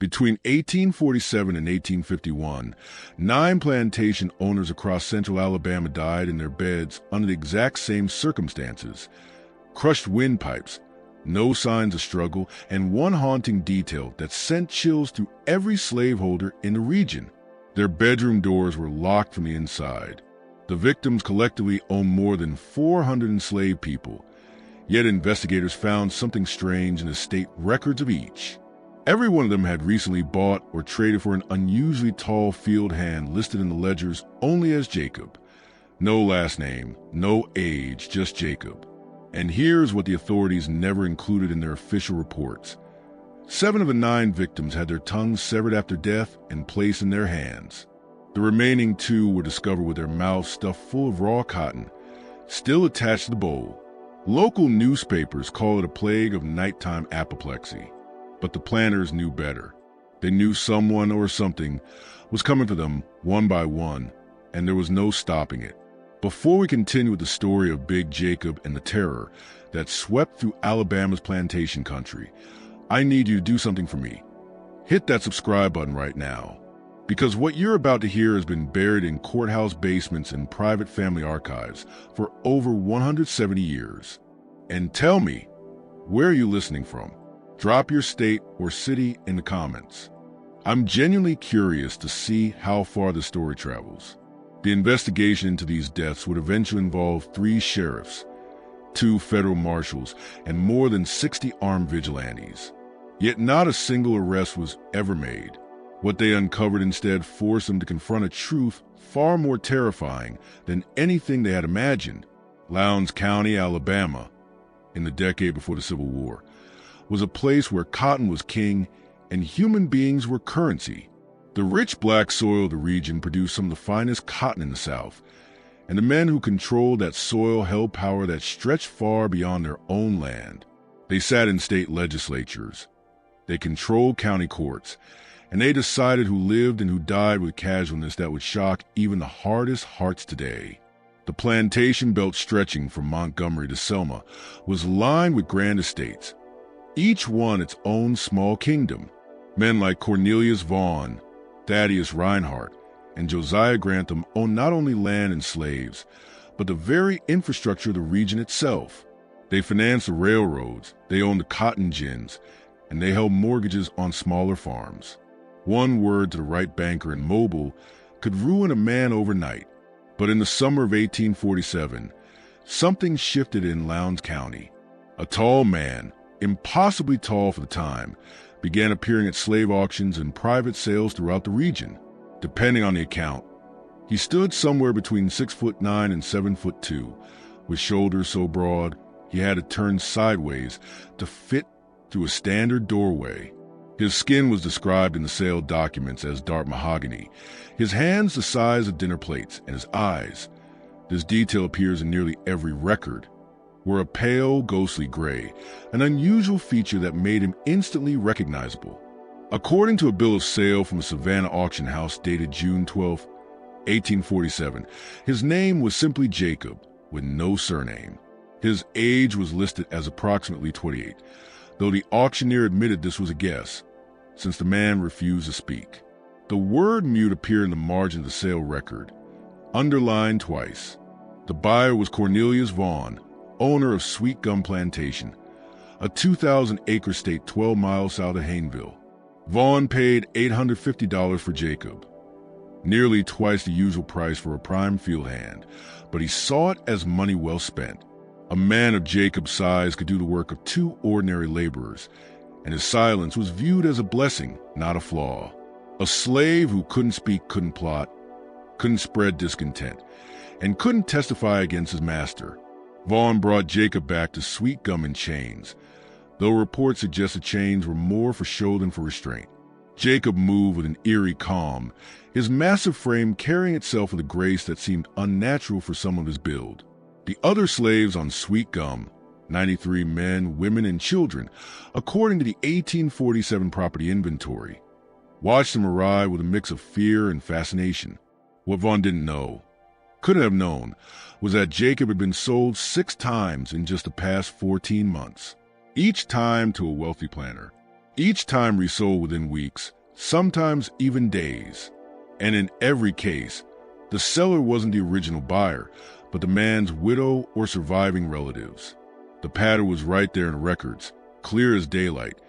Between 1847 and 1851, 9 plantation owners across central Alabama died in their beds under the exact same circumstances. Crushed windpipes, no signs of struggle, and one haunting detail that sent chills through every slaveholder in the region. Their bedroom doors were locked from the inside. The victims collectively owned more than 400 enslaved people, yet investigators found something strange in the state records of each. Every one of them had recently bought or traded for an unusually tall field hand listed in the ledgers only as Jacob. No last name, no age, just Jacob. And here's what the authorities never included in their official reports. 7 of the 9 victims had their tongues severed after death and placed in their hands. The remaining 2 were discovered with their mouths stuffed full of raw cotton, still attached to the bowl. Local newspapers call it a plague of nighttime apoplexy. But the planners knew better. They knew someone or something was coming for them one by one, and there was no stopping it. Before we continue with the story of Big Jacob and the terror that swept through Alabama's plantation country, I need you to do something for me. Hit that subscribe button right now, because what you're about to hear has been buried in courthouse basements and private family archives for over 170 years. And tell me, where are you listening from? Drop your state or city in the comments. I'm genuinely curious to see how far the story travels. The investigation into these deaths would eventually involve 3 sheriffs, 2 federal marshals, and more than 60 armed vigilantes. Yet not a single arrest was ever made. What they uncovered instead forced them to confront a truth far more terrifying than anything they had imagined. Lowndes County, Alabama, in the decade before the Civil War, was a place where cotton was king and human beings were currency. The rich black soil of the region produced some of the finest cotton in the South, and the men who controlled that soil held power that stretched far beyond their own land. They sat in state legislatures, they controlled county courts, and they decided who lived and who died with casualness that would shock even the hardest hearts today. The plantation belt stretching from Montgomery to Selma was lined with grand estates, each one its own small kingdom. Men like Cornelius Vaughn, Thaddeus Reinhardt, and Josiah Grantham owned not only land and slaves, but the very infrastructure of the region itself. They financed the railroads, they owned the cotton gins, and they held mortgages on smaller farms. One word to the right banker in Mobile could ruin a man overnight. But in the summer of 1847, something shifted in Lowndes County. A tall man, impossibly tall for the time, began appearing at slave auctions and private sales throughout the region. Depending on the account, he stood somewhere between 6'9" and 7'2", with shoulders so broad he had to turn sideways to fit through a standard doorway. His skin was described in the sale documents as dark mahogany, his hands the size of dinner plates, and his eyes, this detail appears in nearly every record, were a pale, ghostly gray, an unusual feature that made him instantly recognizable. According to a bill of sale from a Savannah auction house dated June 12, 1847, his name was simply Jacob, with no surname. His age was listed as approximately 28, though the auctioneer admitted this was a guess, since the man refused to speak. The word mute appeared in the margin of the sale record, underlined twice. The buyer was Cornelius Vaughn, owner of Sweet Gum Plantation, a 2,000-acre estate 12 miles south of Hayneville. Vaughn paid $850 for Jacob, nearly twice the usual price for a prime field hand, but he saw it as money well spent. A man of Jacob's size could do the work of 2 ordinary laborers, and his silence was viewed as a blessing, not a flaw. A slave who couldn't speak, couldn't plot, couldn't spread discontent, and couldn't testify against his master. Vaughn brought Jacob back to Sweet Gum in chains, though reports suggest the chains were more for show than for restraint. Jacob moved with an eerie calm, his massive frame carrying itself with a grace that seemed unnatural for some of his build. The other slaves on Sweet Gum, 93 men, women, and children, according to the 1847 property inventory, watched him arrive with a mix of fear and fascination. What Vaughn didn't know, couldn't have known, was that Jacob had been sold 6 times in just the past 14 months, each time to a wealthy planter. each time resold within weeks, sometimes even days. And in every case, the seller wasn't the original buyer, but the man's widow or surviving relatives. The pattern was right there in records, clear as daylight,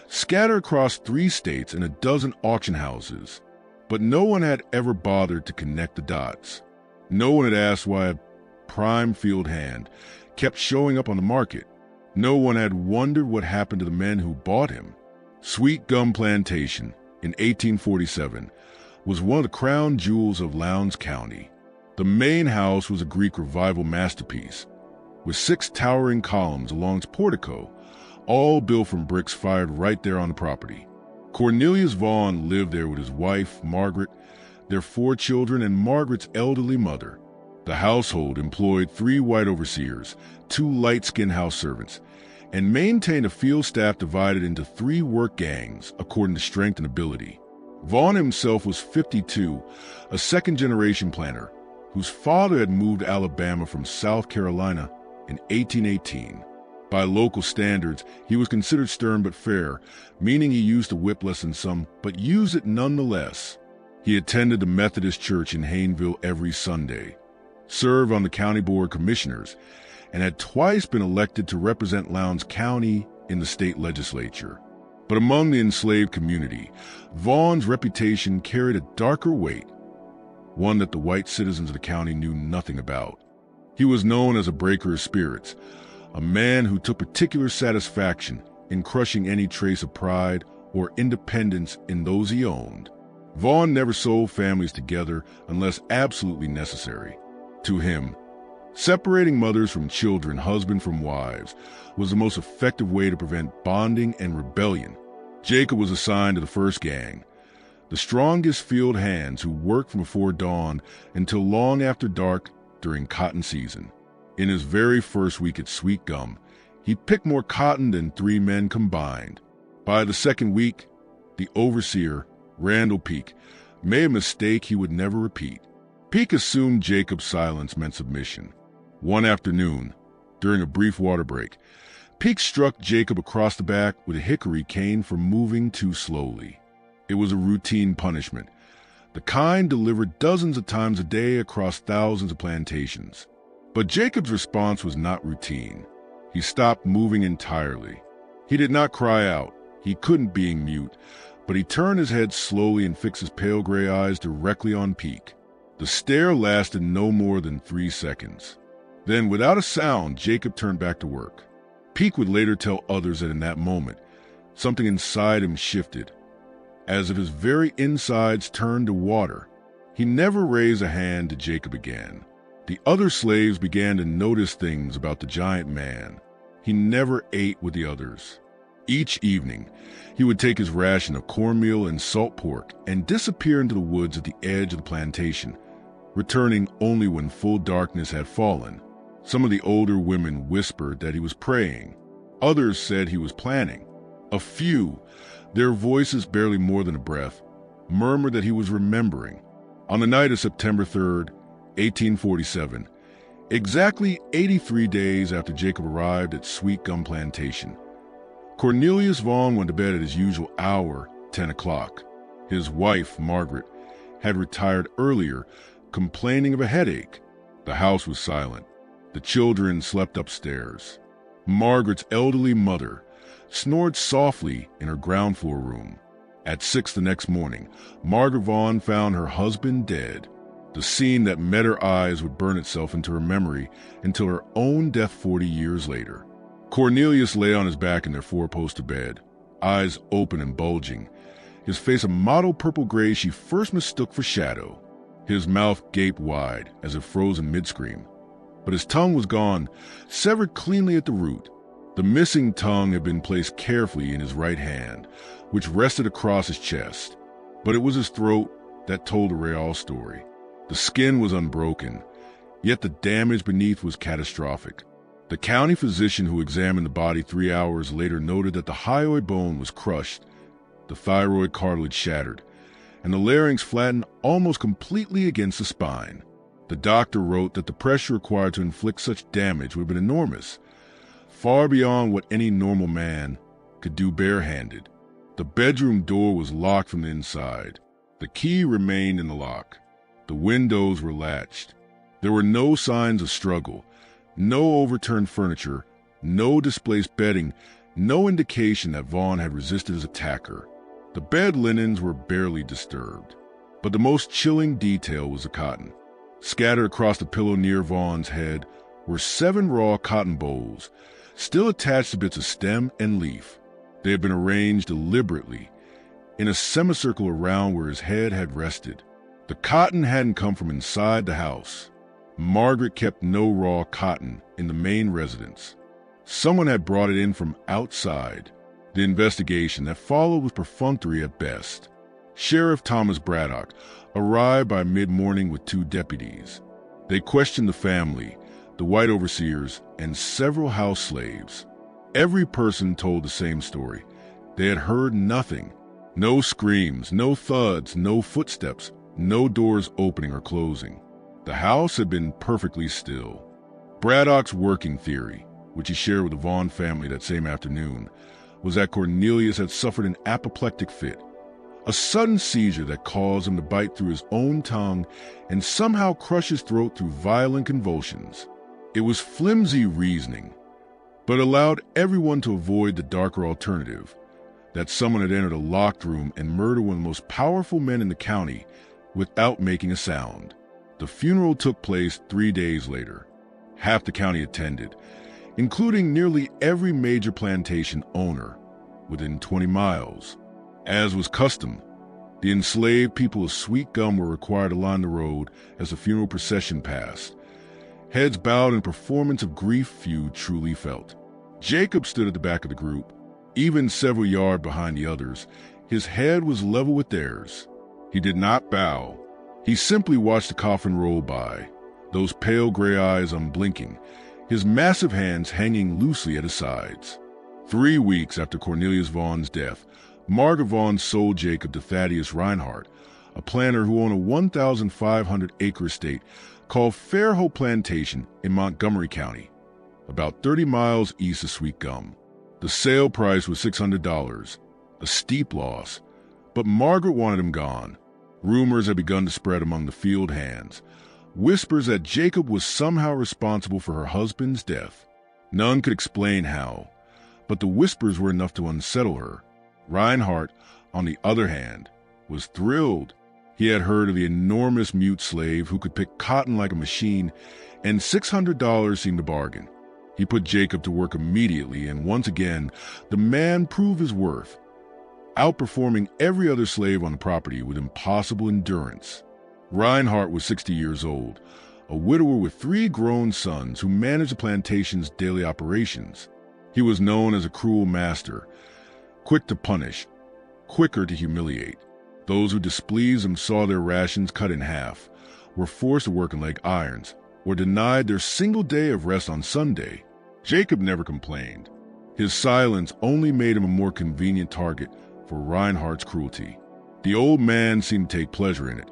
scattered across 3 states and a dozen auction houses. But no one had ever bothered to connect the dots. No one had asked why a prime field hand kept showing up on the market. No one had wondered what happened to the men who bought him. Sweet Gum Plantation, in 1847, was one of the crown jewels of Lowndes County. The main house was a Greek Revival masterpiece, with 6 towering columns along its portico, all built from bricks fired right there on the property. Cornelius Vaughn lived there with his wife, Margaret, their 4 children, and Margaret's elderly mother. The household employed 3 white overseers, 2 light-skinned house servants, and maintained a field staff divided into 3 work gangs according to strength and ability. Vaughn himself was 52, a second-generation planter, whose father had moved to Alabama from South Carolina in 1818. By local standards, he was considered stern but fair, meaning he used the whip less than some, but used it nonetheless. He attended the Methodist Church in Hayneville every Sunday, served on the County Board of Commissioners, and had twice been elected to represent Lowndes County in the state legislature. But among the enslaved community, Vaughn's reputation carried a darker weight, one that the white citizens of the county knew nothing about. He was known as a breaker of spirits, a man who took particular satisfaction in crushing any trace of pride or independence in those he owned. Vaughn never sold families together unless absolutely necessary. To him, separating mothers from children, husbands from wives, was the most effective way to prevent bonding and rebellion. Jacob was assigned to the first gang, the strongest field hands who worked from before dawn until long after dark during cotton season. In his very first week at Sweet Gum, he picked more cotton than 3 men combined. By the second week, the overseer, Randall Peak, made a mistake he would never repeat. Peak assumed Jacob's silence meant submission. One afternoon, during a brief water break, Peak struck Jacob across the back with a hickory cane for moving too slowly. It was a routine punishment, the kind delivered dozens of times a day across thousands of plantations. But Jacob's response was not routine. He stopped moving entirely. He did not cry out. He couldn't, being mute, but he turned his head slowly and fixed his pale gray eyes directly on Peak. The stare lasted no more than 3 seconds. Then, without a sound, Jacob turned back to work. Peak would later tell others that in that moment, something inside him shifted, as if his very insides turned to water. He never raised a hand to Jacob again. The other slaves began to notice things about the giant man. He never ate with the others. Each evening, he would take his ration of cornmeal and salt pork and disappear into the woods at the edge of the plantation, returning only when full darkness had fallen. Some of the older women whispered that he was praying. Others said he was planning. A few, their voices barely more than a breath, murmured that he was remembering. On the night of September 3rd, 1847, exactly 83 days after Jacob arrived at Sweet Gum Plantation, Cornelius Vaughn went to bed at his usual hour, 10 o'clock. His wife, Margaret, had retired earlier, complaining of a headache. The house was silent. The children slept upstairs. Margaret's elderly mother snored softly in her ground floor room. At 6 the next morning, Margaret Vaughn found her husband dead. The scene that met her eyes would burn itself into her memory until her own death 40 years later. Cornelius lay on his back in their 4-poster bed, eyes open and bulging, his face a mottled purple-gray she first mistook for shadow. His mouth gaped wide as if frozen mid-scream, but his tongue was gone, severed cleanly at the root. The missing tongue had been placed carefully in his right hand, which rested across his chest. But it was his throat that told the real story. The skin was unbroken, yet the damage beneath was catastrophic. The county physician who examined the body 3 hours later noted that the hyoid bone was crushed, the thyroid cartilage shattered, and the larynx flattened almost completely against the spine. The doctor wrote that the pressure required to inflict such damage would have been enormous, far beyond what any normal man could do barehanded. The bedroom door was locked from the inside. The key remained in the lock. The windows were latched. There were no signs of struggle, no overturned furniture, no displaced bedding, no indication that Vaughn had resisted his attacker. The bed linens were barely disturbed. But the most chilling detail was the cotton. Scattered across the pillow near Vaughn's head were 7 raw cotton bolls, still attached to bits of stem and leaf. They had been arranged deliberately, in a semicircle around where his head had rested. The cotton hadn't come from inside the house. Margaret kept no raw cotton in the main residence. Someone had brought it in from outside. The investigation that followed was perfunctory at best. Sheriff Thomas Braddock arrived by mid-morning with 2 deputies. They questioned the family, the white overseers, and several house slaves. Every person told the same story. They had heard nothing. No screams, no thuds, no footsteps, no doors opening or closing. The house had been perfectly still. Braddock's working theory, which he shared with the Vaughn family that same afternoon, was that Cornelius had suffered an apoplectic fit, a sudden seizure that caused him to bite through his own tongue and somehow crush his throat through violent convulsions. It was flimsy reasoning, but allowed everyone to avoid the darker alternative, that someone had entered a locked room and murdered one of the most powerful men in the county without making a sound. The funeral took place 3 days later. Half the county attended, including nearly every major plantation owner within 20 miles. As was custom, the enslaved people of Sweet Gum were required to line the road as the funeral procession passed, heads bowed in a performance of grief few truly felt. Jacob stood at the back of the group, even several yards behind the others. His head was level with theirs. He did not bow. He simply watched the coffin roll by, those pale gray eyes unblinking, his massive hands hanging loosely at his sides. 3 weeks after Cornelius Vaughn's death, Margaret Vaughn sold Jacob to Thaddeus Reinhardt, a planter who owned a 1,500-acre estate called Fairhope Plantation in Montgomery County, about 30 miles east of Sweet Gum. The sale price was $600, a steep loss, but Margaret wanted him gone. Rumors had begun to spread among the field hands, whispers that Jacob was somehow responsible for her husband's death. None could explain how, but the whispers were enough to unsettle her. Reinhardt, on the other hand, was thrilled. He had heard of the enormous mute slave who could pick cotton like a machine, and $600 seemed a bargain. He put Jacob to work immediately, and once again, the man proved his worth, outperforming every other slave on the property with impossible endurance. Reinhardt was 60 years old, a widower with 3 grown sons who managed the plantation's daily operations. He was known as a cruel master, quick to punish, quicker to humiliate. Those who displeased him saw their rations cut in half, were forced to work in leg irons, or denied their single day of rest on Sunday. Jacob never complained. His silence only made him a more convenient target for Reinhardt's cruelty. The old man seemed to take pleasure in it,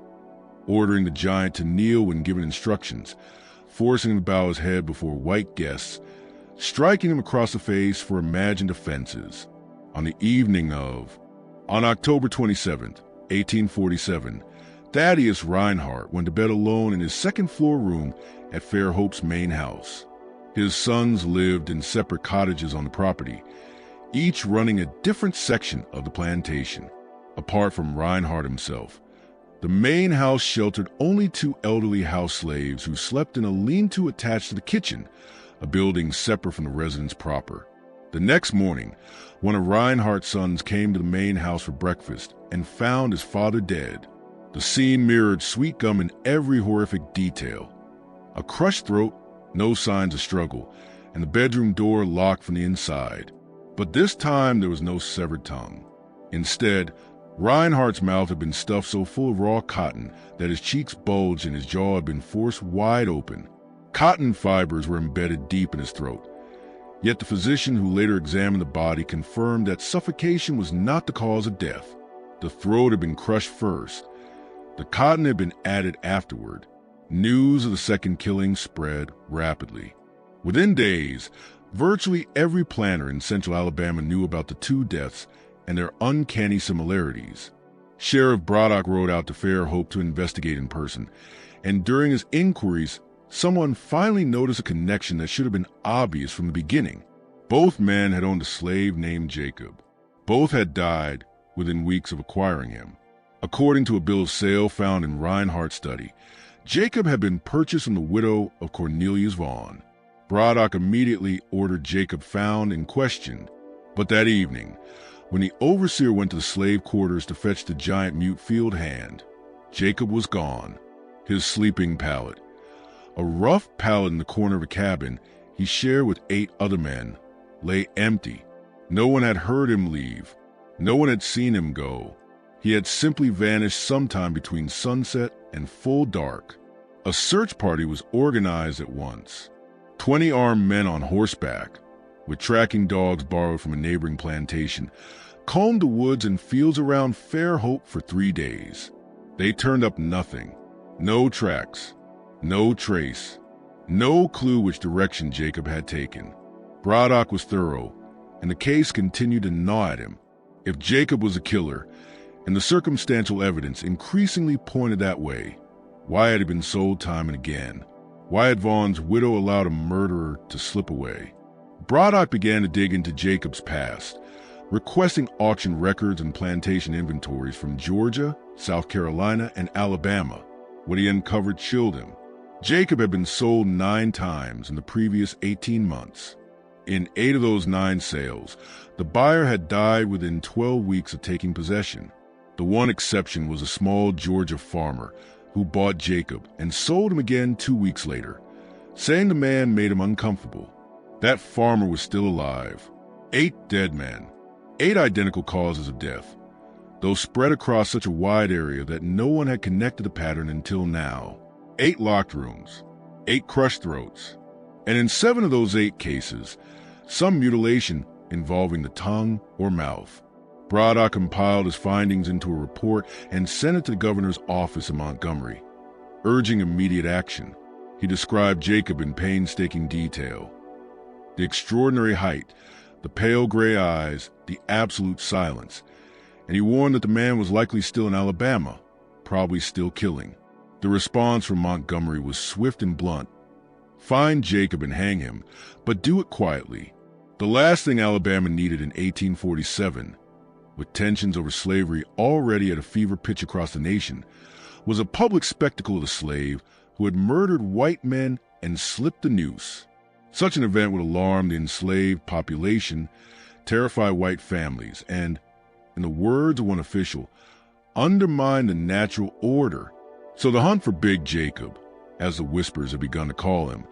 ordering the giant to kneel when given instructions, forcing him to bow his head before white guests, striking him across the face for imagined offenses. On October 27, 1847, Thaddeus Reinhardt went to bed alone in his second-floor room at Fairhope's main house. His sons lived in separate cottages on the property, each running a different section of the plantation. Apart from Reinhardt himself, the main house sheltered only 2 elderly house slaves who slept in a lean-to attached to the kitchen, a building separate from the residence proper. The next morning, one of Reinhardt's sons came to the main house for breakfast and found his father dead. The scene mirrored Sweet Gum in every horrific detail. A crushed throat, no signs of struggle, and the bedroom door locked from the inside. But this time there was no severed tongue. Instead, Reinhardt's mouth had been stuffed so full of raw cotton that his cheeks bulged and his jaw had been forced wide open. Cotton fibers were embedded deep in his throat. Yet the physician who later examined the body confirmed that suffocation was not the cause of death. The throat had been crushed first. The cotton had been added afterward. News of the second killing spread rapidly. Within days, virtually every planter in central Alabama knew about the 2 deaths and their uncanny similarities. Sheriff Braddock rode out to Fairhope to investigate in person, and during his inquiries, someone finally noticed a connection that should have been obvious from the beginning. Both men had owned a slave named Jacob. Both had died within weeks of acquiring him. According to a bill of sale found in Reinhardt's study, Jacob had been purchased from the widow of Cornelius Vaughn. Braddock immediately ordered Jacob found and questioned, but that evening, when the overseer went to the slave quarters to fetch the giant mute field hand, Jacob was gone. His sleeping pallet, a rough pallet in the corner of a cabin he shared with 8 other men, lay empty. No one had heard him leave. No one had seen him go. He had simply vanished sometime between sunset and full dark. A search party was organized at once. 20 armed men on horseback, with tracking dogs borrowed from a neighboring plantation, combed the woods and fields around Fairhope for 3 days. They turned up nothing. No tracks, no trace, no clue which direction Jacob had taken. Braddock was thorough, and the case continued to gnaw at him. If Jacob was a killer, and the circumstantial evidence increasingly pointed that way, why had he been sold time and again? Why had Vaughn's widow allowed a murderer to slip away? Braddock began to dig into Jacob's past, requesting auction records and plantation inventories from Georgia, South Carolina, and Alabama. What he uncovered chilled him. Jacob had been sold 9 times in the previous 18 months. In 8 of those 9 sales, the buyer had died within 12 weeks of taking possession. The one exception was a small Georgia farmer who bought Jacob and sold him again 2 weeks later, saying the man made him uncomfortable. That farmer was still alive. 8 dead men, 8 identical causes of death, though spread across such a wide area that no one had connected the pattern until now. 8 locked rooms, 8 crushed throats, and in 7 of those 8 cases, some mutilation involving the tongue or mouth. Braddock compiled his findings into a report and sent it to the governor's office in Montgomery, urging immediate action. He described Jacob in painstaking detail. The extraordinary height, the pale gray eyes, the absolute silence, and he warned that the man was likely still in Alabama, probably still killing. The response from Montgomery was swift and blunt. Find Jacob and hang him, but do it quietly. The last thing Alabama needed in 1847, with tensions over slavery already at a fever pitch across the nation, was a public spectacle of the slave who had murdered white men and slipped the noose. Such an event would alarm the enslaved population, terrify white families, and, in the words of one official, undermine the natural order. So the hunt for Big Jacob, as the whispers had begun to call him,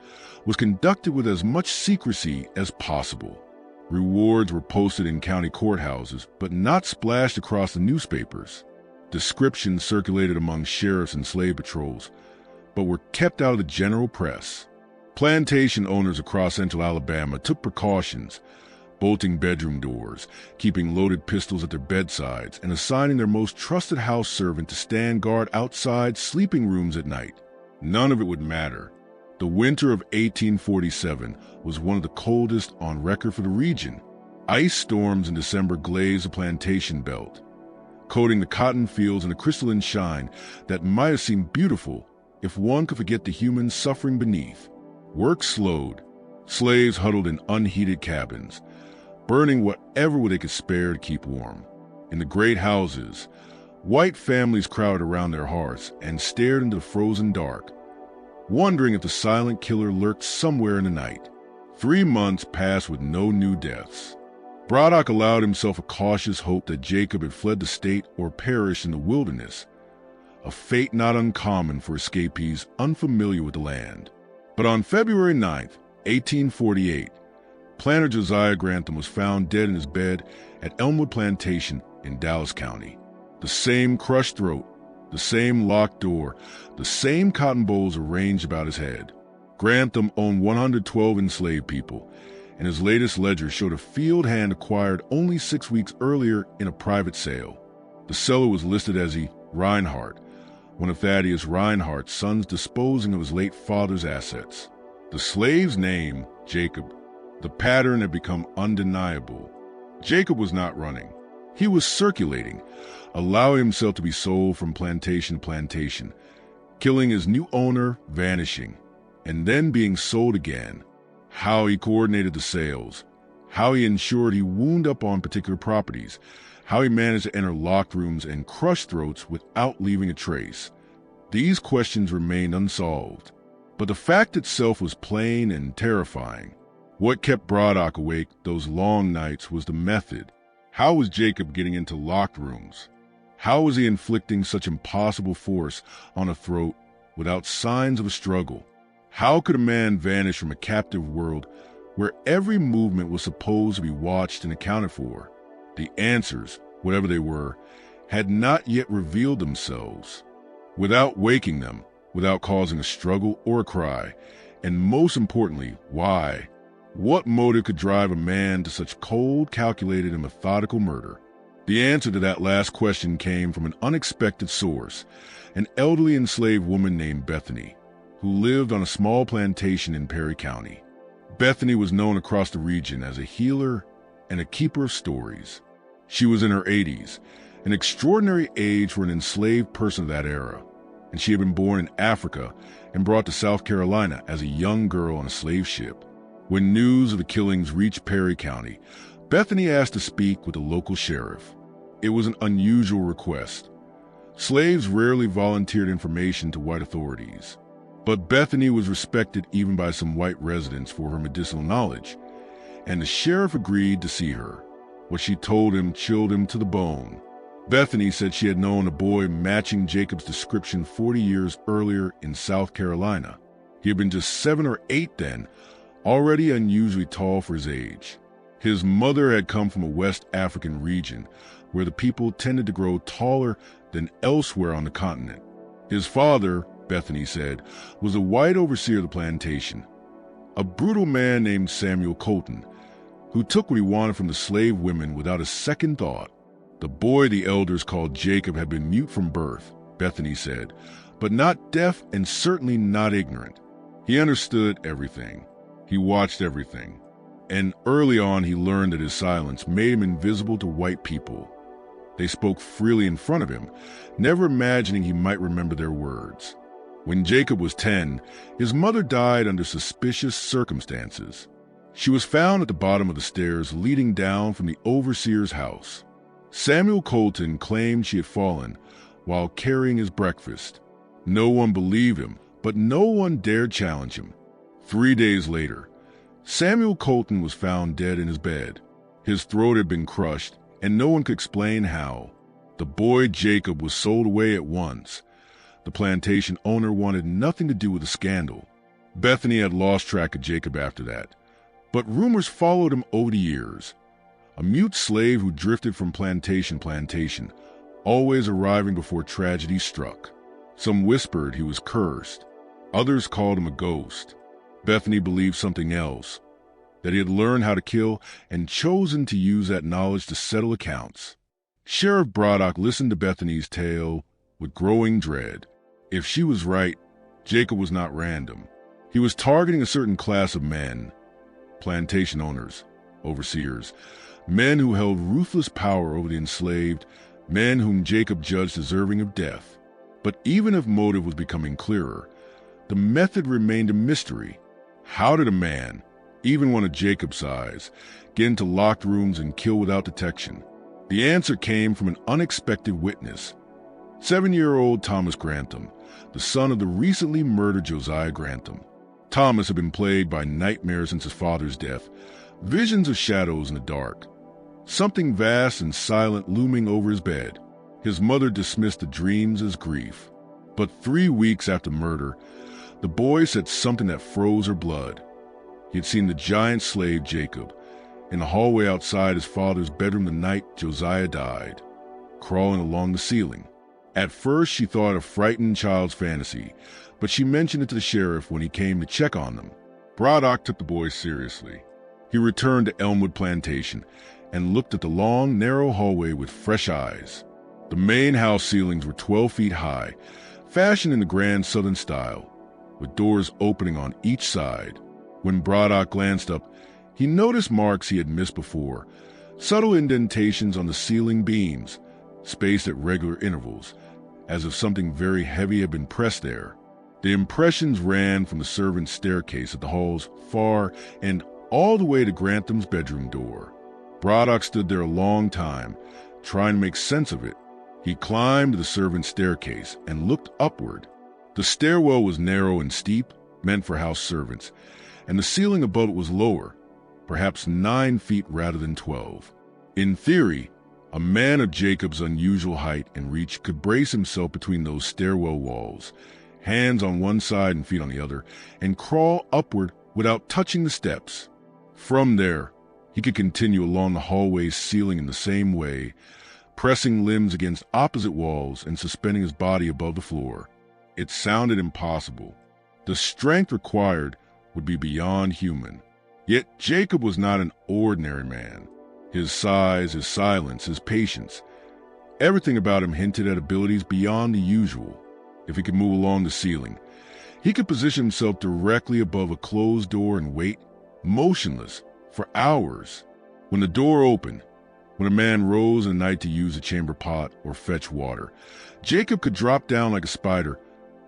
was conducted with as much secrecy as possible. Rewards were posted in county courthouses, but not splashed across the newspapers. Descriptions circulated among sheriffs and slave patrols, but were kept out of the general press. Plantation owners across central Alabama took precautions, bolting bedroom doors, keeping loaded pistols at their bedsides, and assigning their most trusted house servant to stand guard outside sleeping rooms at night. None of it would matter. The winter of 1847 was one of the coldest on record for the region. Ice storms in December glazed the plantation belt, coating the cotton fields in a crystalline shine that might have seemed beautiful if one could forget the humans suffering beneath. Work slowed. Slaves huddled in unheated cabins, burning whatever they could spare to keep warm. In the great houses, white families crowded around their hearths and stared into the frozen dark, wondering if the silent killer lurked somewhere in the night. 3 months passed with no new deaths. Braddock allowed himself a cautious hope that Jacob had fled the state or perished in the wilderness, a fate not uncommon for escapees unfamiliar with the land. But on February 9th, 1848, planter Josiah Grantham was found dead in his bed at Elmwood Plantation in Dallas County. The same crushed throat, the same locked door, the same cotton bowls arranged about his head. Grantham owned 112 enslaved people, and his latest ledger showed a field hand acquired only 6 weeks earlier in a private sale. The seller was listed as a Reinhardt, one of Thaddeus Reinhardt's sons disposing of his late father's assets. The slave's name, Jacob. The pattern had become undeniable. Jacob was not running. He was circulating, allowing himself to be sold from plantation to plantation, killing his new owner, vanishing, and then being sold again. How he coordinated the sales, how he ensured he wound up on particular properties, how he managed to enter locked rooms and crush throats without leaving a trace. These questions remained unsolved, but the fact itself was plain and terrifying. What kept Braddock awake those long nights was the method. How was Jacob getting into locked rooms? How was he inflicting such impossible force on a throat without signs of a struggle? How could a man vanish from a captive world where every movement was supposed to be watched and accounted for? The answers, whatever they were, had not yet revealed themselves. Without waking them, without causing a struggle or a cry, and most importantly, why? What motive could drive a man to such cold, calculated, and methodical murder? The answer to that last question came from an unexpected source, an elderly enslaved woman named Bethany, who lived on a small plantation in Perry County. Bethany was known across the region as a healer and a keeper of stories. She was in her 80s, an extraordinary age for an enslaved person of that era, and she had been born in Africa and brought to South Carolina as a young girl on a slave ship. When news of the killings reached Perry County, Bethany asked to speak with the local sheriff. It was an unusual request. Slaves rarely volunteered information to white authorities, but Bethany was respected even by some white residents for her medicinal knowledge, and the sheriff agreed to see her. What she told him chilled him to the bone. Bethany said she had known a boy matching Jacob's description 40 years earlier in South Carolina. He had been just 7 or 8 then, already unusually tall for his age. His mother had come from a West African region where the people tended to grow taller than elsewhere on the continent. His father, Bethany said, was a white overseer of the plantation, a brutal man named Samuel Colton, who took what he wanted from the slave women without a second thought. The boy the elders called Jacob had been mute from birth, Bethany said, but not deaf and certainly not ignorant. He understood everything. He watched everything. And early on he learned that his silence made him invisible to white people. They spoke freely in front of him, never imagining he might remember their words. When Jacob was 10, his mother died under suspicious circumstances. She was found at the bottom of the stairs leading down from the overseer's house. Samuel Colton claimed she had fallen while carrying his breakfast. No one believed him, but no one dared challenge him. 3 days later, Samuel Colton was found dead in his bed. His throat had been crushed, and no one could explain how. The boy Jacob was sold away at once. The plantation owner wanted nothing to do with the scandal. Bethany had lost track of Jacob after that, but rumors followed him over the years. A mute slave who drifted from plantation to plantation, always arriving before tragedy struck. Some whispered he was cursed. Others called him a ghost. Bethany believed something else, that he had learned how to kill and chosen to use that knowledge to settle accounts. Sheriff Braddock listened to Bethany's tale with growing dread. If she was right, Jacob was not random. He was targeting a certain class of men, plantation owners, overseers, men who held ruthless power over the enslaved, men whom Jacob judged deserving of death. But even if motive was becoming clearer, the method remained a mystery. How did a man, even one of Jacob's size, get into locked rooms and kill without detection? The answer came from an unexpected witness. 7-year-old Thomas Grantham, the son of the recently murdered Josiah Grantham. Thomas had been plagued by nightmares since his father's death, visions of shadows in the dark, something vast and silent looming over his bed. His mother dismissed the dreams as grief. But 3 weeks after murder, the boy said something that froze her blood. He had seen the giant slave Jacob in the hallway outside his father's bedroom the night Josiah died, crawling along the ceiling. At first she thought a frightened child's fantasy, but she mentioned it to the sheriff when he came to check on them. Braddock took the boy seriously. He returned to Elmwood Plantation and looked at the long, narrow hallway with fresh eyes. The main house ceilings were 12 feet high, fashioned in the grand Southern style, with doors opening on each side. When Braddock glanced up, he noticed marks he had missed before, Subtle indentations on the ceiling beams, spaced at regular intervals, as if something very heavy had been pressed there. The impressions ran from the servants' staircase at the hall's far end all the way to Grantham's bedroom door. Braddock stood there a long time, trying to make sense of it. He climbed the servants' staircase and looked upward. The stairwell was narrow and steep, meant for house servants, and the ceiling above it was lower, perhaps 9 feet rather than 12. In theory, a man of Jacob's unusual height and reach could brace himself between those stairwell walls, hands on one side and feet on the other, and crawl upward without touching the steps. From there, he could continue along the hallway's ceiling in the same way, pressing limbs against opposite walls and suspending his body above the floor. It sounded impossible. The strength required would be beyond human. Yet Jacob was not an ordinary man. His size, his silence, his patience, everything about him hinted at abilities beyond the usual. If he could move along the ceiling, he could position himself directly above a closed door and wait, motionless, for hours. When the door opened, when a man rose in the night to use a chamber pot or fetch water, Jacob could drop down like a spider,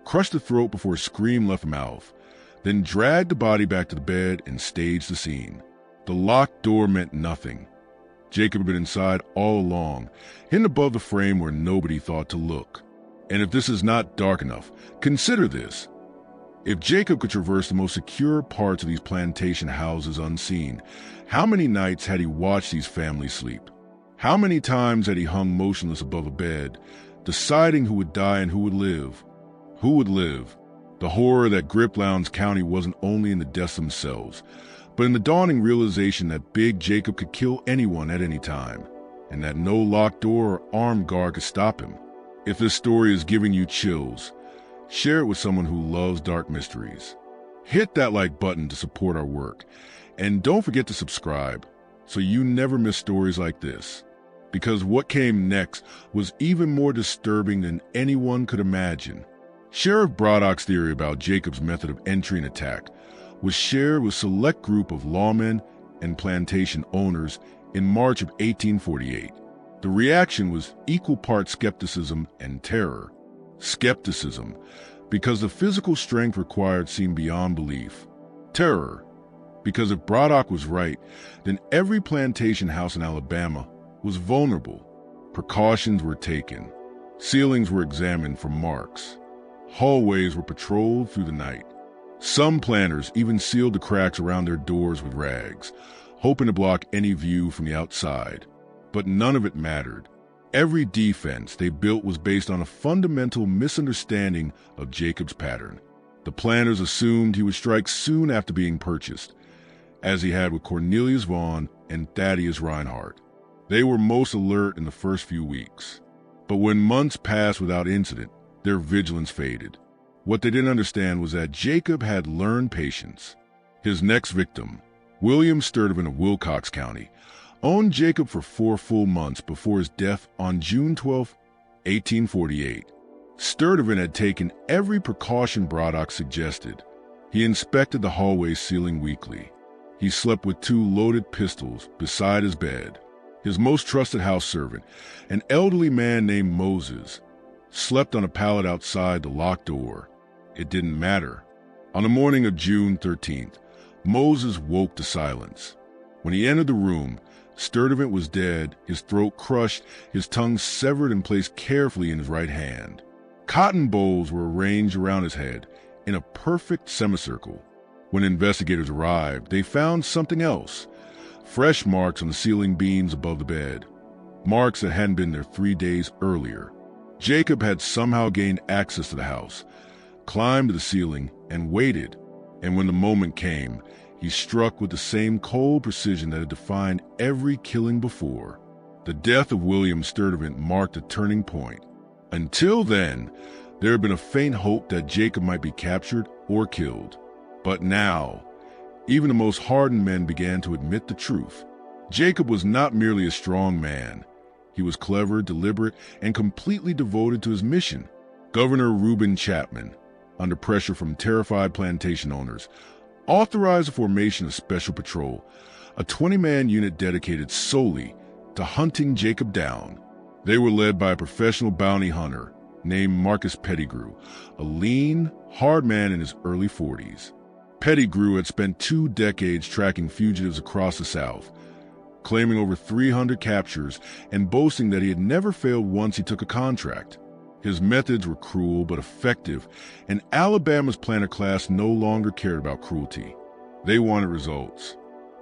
crush the throat before a scream left the mouth, then drag the body back to the bed and stage the scene. The locked door meant nothing. Jacob had been inside all along, hidden above the frame where nobody thought to look. And if this is not dark enough, consider this. If Jacob could traverse the most secure parts of these plantation houses unseen, how many nights had he watched these families sleep? How many times had he hung motionless above a bed, deciding who would die and who would live? Who would live? The horror that gripped Lowndes County wasn't only in the deaths themselves, but in the dawning realization that Big Jacob could kill anyone at any time, and that no locked door or armed guard could stop him. If this story is giving you chills, share it with someone who loves dark mysteries. Hit that like button to support our work, and don't forget to subscribe so you never miss stories like this, because what came next was even more disturbing than anyone could imagine. Sheriff Braddock's theory about Jacob's method of entry and attack was shared with a select group of lawmen and plantation owners in March of 1848. The reaction was equal parts skepticism and terror. Skepticism, because the physical strength required seemed beyond belief. Terror, because if Braddock was right, then every plantation house in Alabama was vulnerable. Precautions were taken. Ceilings were examined for marks. Hallways were patrolled through the night. Some planters even sealed the cracks around their doors with rags, hoping to block any view from the outside. But none of it mattered. Every defense they built was based on a fundamental misunderstanding of Jacob's pattern. The planters assumed he would strike soon after being purchased, as he had with Cornelius Vaughn and Thaddeus Reinhardt. They were most alert in the first few weeks. But when months passed without incident, their vigilance faded. What they didn't understand was that Jacob had learned patience. His next victim, William Sturtevant of Wilcox County, owned Jacob for 4 full months before his death on June 12, 1848. Sturtevant had taken every precaution Braddock suggested. He inspected the hallway ceiling weekly. He slept with 2 loaded pistols beside his bed. His most trusted house servant, an elderly man named Moses, slept on a pallet outside the locked door. It didn't matter. On the morning of June 13th, Moses woke to silence. When he entered the room, Sturtevant was dead, his throat crushed, his tongue severed and placed carefully in his right hand. Cotton bowls were arranged around his head in a perfect semicircle. When investigators arrived, they found something else. Fresh marks on the ceiling beams above the bed. Marks that hadn't been there 3 days earlier. Jacob had somehow gained access to the house, climbed to the ceiling, and waited. And when the moment came, he struck with the same cold precision that had defined every killing before. The death of William Sturtevant marked a turning point. Until then, there had been a faint hope that Jacob might be captured or killed. But now, even the most hardened men began to admit the truth. Jacob was not merely a strong man. He was clever, deliberate, and completely devoted to his mission. Governor Reuben Chapman, under pressure from terrified plantation owners, authorized the formation of Special Patrol, a 20-man unit dedicated solely to hunting Jacob down. They were led by a professional bounty hunter named Marcus Pettigrew, a lean, hard man in his early 40s. Pettigrew had spent 2 decades tracking fugitives across the South, claiming over 300 captures and boasting that he had never failed once he took a contract. His methods were cruel but effective, and Alabama's planter class no longer cared about cruelty. They wanted results.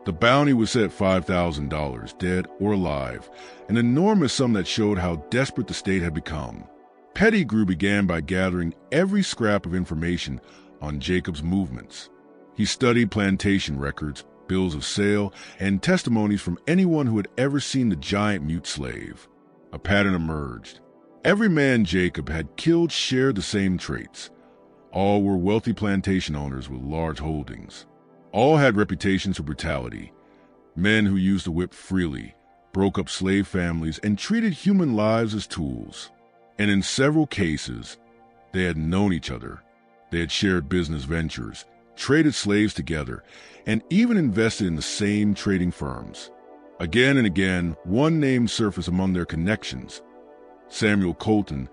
The bounty was set at $5,000, dead or alive, an enormous sum that showed how desperate the state had become. Pettigrew began by gathering every scrap of information on Jacob's movements. He studied plantation records, bills of sale, and testimonies from anyone who had ever seen the giant mute slave. A pattern emerged. Every man Jacob had killed shared the same traits. All were wealthy plantation owners with large holdings. All had reputations for brutality. Men who used the whip freely, broke up slave families, and treated human lives as tools. And in several cases, they had known each other. They had shared business ventures, traded slaves together, and even invested in the same trading firms. Again and again, one name surfaced among their connections: Samuel Colton,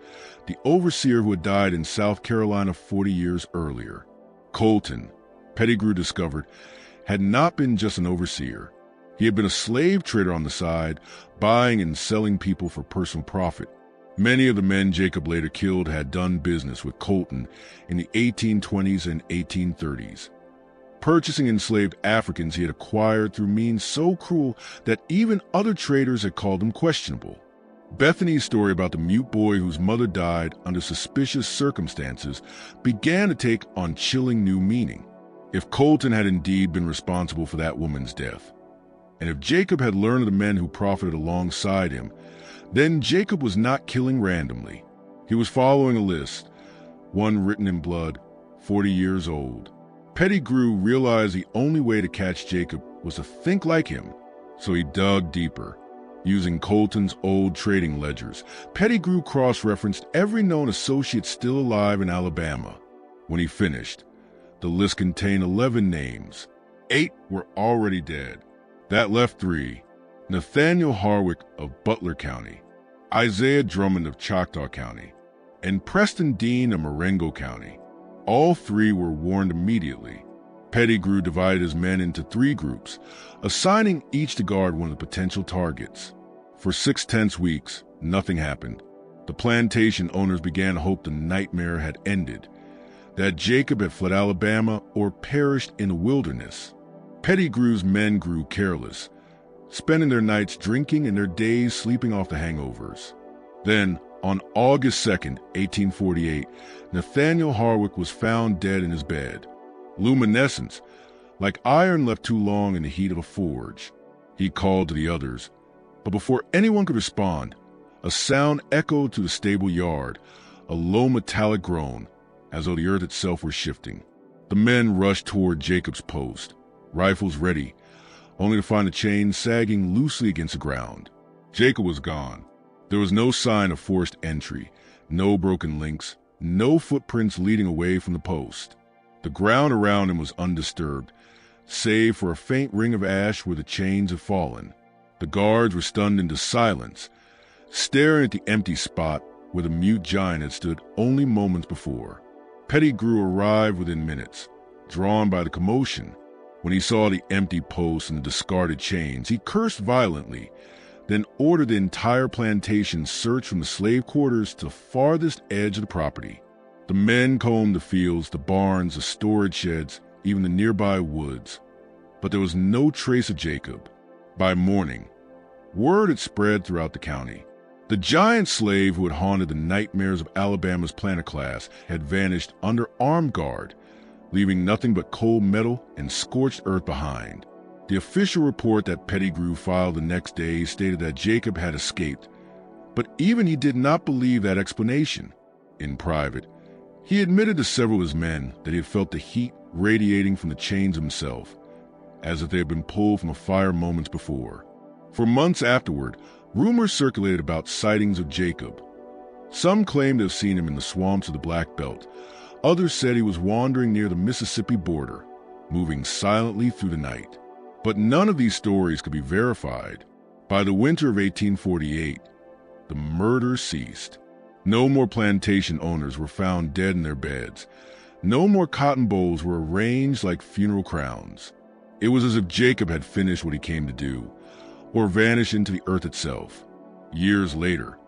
the overseer who had died in South Carolina 40 years earlier. Colton, Pettigrew discovered, had not been just an overseer. He had been a slave trader on the side, buying and selling people for personal profit. Many of the men Jacob later killed had done business with Colton in the 1820s and 1830s, purchasing enslaved Africans he had acquired through means so cruel that even other traders had called them questionable. Bethany's story about the mute boy whose mother died under suspicious circumstances began to take on chilling new meaning. If Colton had indeed been responsible for that woman's death, and if Jacob had learned of the men who profited alongside him, then Jacob was not killing randomly. He was following a list, one written in blood, 40 years old. Pettigrew realized the only way to catch Jacob was to think like him, so he dug deeper. Using Colton's old trading ledgers, Pettigrew cross-referenced every known associate still alive in Alabama. When he finished, the list contained 11 names. 8 were already dead. That left 3: Nathaniel Harwick of Butler County, Isaiah Drummond of Choctaw County, and Preston Dean of Marengo County. All 3 were warned immediately. Pettigrew divided his men into 3 groups, assigning each to guard one of the potential targets. For 6 tense weeks, nothing happened. The plantation owners began to hope the nightmare had ended, that Jacob had fled Alabama or perished in the wilderness. Pettigrew's men grew careless, spending their nights drinking and their days sleeping off the hangovers. Then, on August 2nd, 1848, Nathaniel Harwick was found dead in his bed. Luminescence, like iron left too long in the heat of a forge. He called to the others, but before anyone could respond, a sound echoed through the stable yard, a low metallic groan, as though the earth itself were shifting. The men rushed toward Jacob's post, rifles ready, only to find the chain sagging loosely against the ground. Jacob was gone. There was no sign of forced entry, no broken links, no footprints leading away from the post. The ground around him was undisturbed, save for a faint ring of ash where the chains had fallen. The guards were stunned into silence, staring at the empty spot where the mute giant had stood only moments before. Pettigrew arrived within minutes, drawn by the commotion. When he saw the empty posts and the discarded chains, he cursed violently, then ordered the entire plantation searched from the slave quarters to the farthest edge of the property. The men combed the fields, the barns, the storage sheds, even the nearby woods. But there was no trace of Jacob. By morning, word had spread throughout the county. The giant slave who had haunted the nightmares of Alabama's planter class had vanished under armed guard, leaving nothing but cold metal and scorched earth behind. The official report that Pettigrew filed the next day stated that Jacob had escaped, but even he did not believe that explanation. In private, he admitted to several of his men that he had felt the heat radiating from the chains himself, as if they had been pulled from a fire moments before. For months afterward, rumors circulated about sightings of Jacob. Some claimed to have seen him in the swamps of the Black Belt. Others said he was wandering near the Mississippi border, moving silently through the night. But none of these stories could be verified. By the winter of 1848, the murder ceased. No more plantation owners were found dead in their beds. No more cotton bowls were arranged like funeral crowns. It was as if Jacob had finished what he came to do, or vanished into the earth itself. Years later,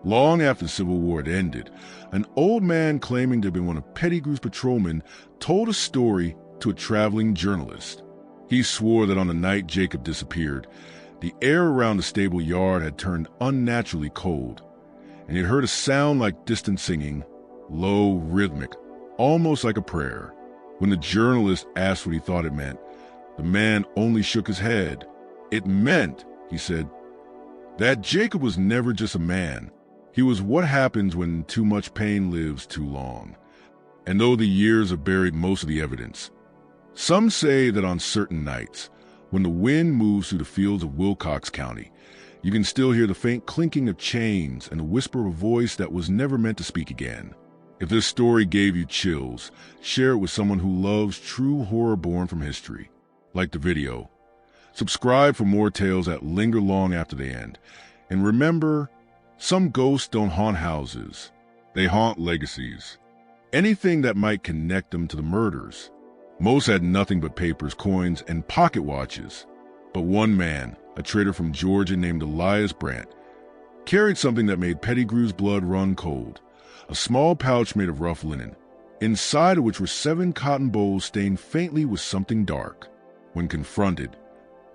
long after the Civil War had ended, an old man claiming to have been one of Pettigrew's patrolmen told a story to a traveling journalist. He swore that on the night Jacob disappeared, the air around the stable yard had turned unnaturally cold, and he had heard a sound like distant singing, low, rhythmic, almost like a prayer. When the journalist asked what he thought it meant, the man only shook his head. It meant, he said, that Jacob was never just a man. He was what happens when too much pain lives too long. And though the years have buried most of the evidence, some say that on certain nights, when the wind moves through the fields of Wilcox County, you can still hear the faint clinking of chains and the whisper of a voice that was never meant to speak again. If this story gave you chills, share it with someone who loves true horror born from history. Like the video. Subscribe for more tales that linger long after they end. And remember, some ghosts don't haunt houses. They haunt legacies. Anything that might connect them to the murders. Most had nothing but papers, coins, and pocket watches. But one man, a trader from Georgia named Elias Brandt, carried something that made Pettigrew's blood run cold. A small pouch made of rough linen, inside of which were 7 cotton bowls stained faintly with something dark. When confronted,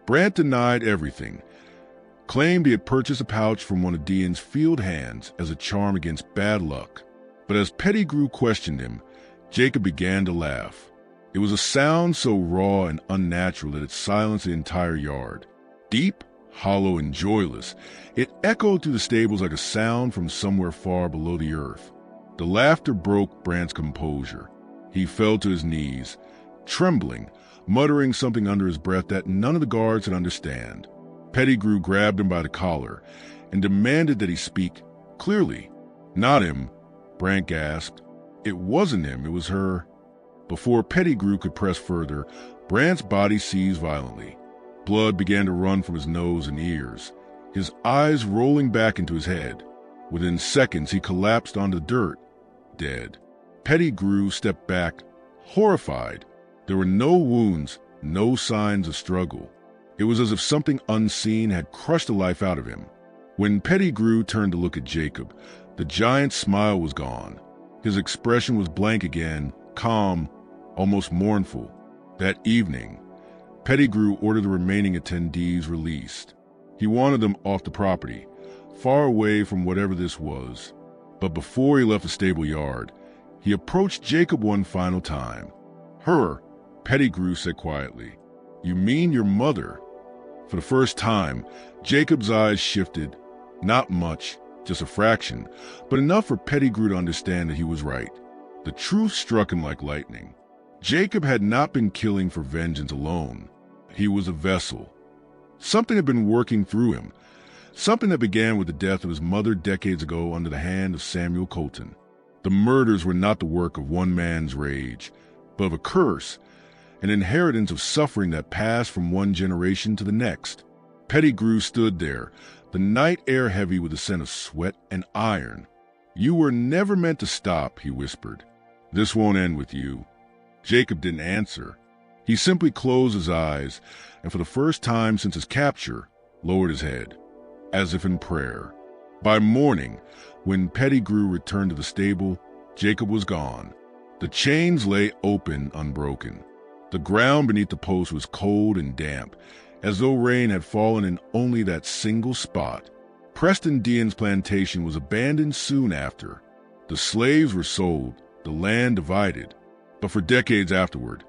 Brandt denied everything, claimed he had purchased a pouch from one of Dean's field hands as a charm against bad luck. But as Pettigrew questioned him, Jacob began to laugh. It was a sound so raw and unnatural that it silenced the entire yard. Deep, hollow, and joyless, it echoed through the stables like a sound from somewhere far below the earth. The laughter broke Brandt's composure. He fell to his knees, trembling, muttering something under his breath that none of the guards could understand. Pettigrew grabbed him by the collar and demanded that he speak clearly. "Not him," Brandt gasped. "It wasn't him, it was her." Before Pettigrew could press further, Brandt's body seized violently. Blood began to run from his nose and ears, his eyes rolling back into his head. Within seconds, he collapsed onto the dirt, dead. Pettigrew stepped back, horrified. There were no wounds, no signs of struggle. It was as if something unseen had crushed the life out of him. When Pettigrew turned to look at Jacob, the giant's smile was gone. His expression was blank again, calm, almost mournful. That evening, Pettigrew ordered the remaining attendees released. He wanted them off the property, far away from whatever this was. But before he left the stable yard, he approached Jacob one final time. "Her," Pettigrew said quietly. "You mean your mother?" For the first time, Jacob's eyes shifted. Not much, just a fraction, but enough for Pettigrew to understand that he was right. The truth struck him like lightning. Jacob had not been killing for vengeance alone. He was a vessel. Something had been working through him. Something that began with the death of his mother decades ago under the hand of Samuel Colton. The murders were not the work of one man's rage, but of a curse, an inheritance of suffering that passed from one generation to the next. Pettigrew stood there, the night air heavy with the scent of sweat and iron. "You were never meant to stop," he whispered. "This won't end with you." Jacob didn't answer. He simply closed his eyes, and for the first time since his capture, lowered his head, as if in prayer. By morning, when Pettigrew returned to the stable, Jacob was gone. The chains lay open, unbroken. The ground beneath the post was cold and damp, as though rain had fallen in only that single spot. Preston Dean's plantation was abandoned soon after. The slaves were sold, the land divided. But for decades afterward,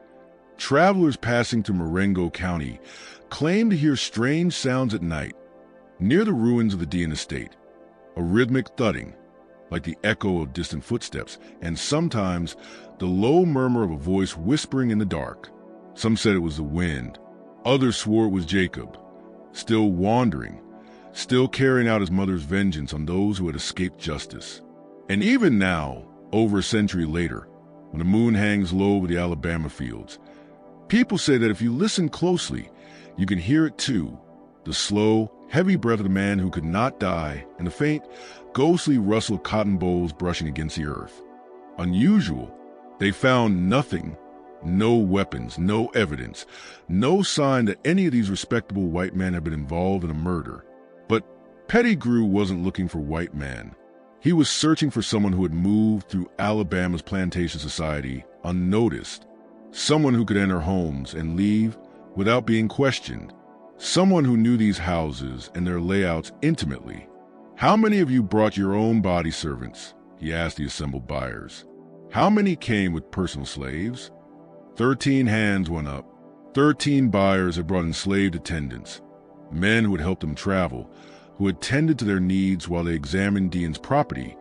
travelers passing through Marengo County claimed to hear strange sounds at night, near the ruins of the Dean estate. A rhythmic thudding, like the echo of distant footsteps, and sometimes the low murmur of a voice whispering in the dark. Some said it was the wind. Others swore it was Jacob, still wandering, still carrying out his mother's vengeance on those who had escaped justice. And even now, over a century later, when the moon hangs low over the Alabama fields, people say that if you listen closely, you can hear it too, the slow, heavy breath of the man who could not die, and the faint, ghostly rustle of cotton bolls brushing against the earth. Unusual. They found nothing. No weapons, no evidence, no sign that any of these respectable white men had been involved in a murder. But Pettigrew wasn't looking for white men. He was searching for someone who had moved through Alabama's plantation society unnoticed. Someone who could enter homes and leave without being questioned. Someone who knew these houses and their layouts intimately. "How many of you brought your own body servants?" he asked the assembled buyers. "How many came with personal slaves?" 13 hands went up. 13 buyers had brought enslaved attendants, men who had helped them travel, who had tended to their needs while they examined Dean's property,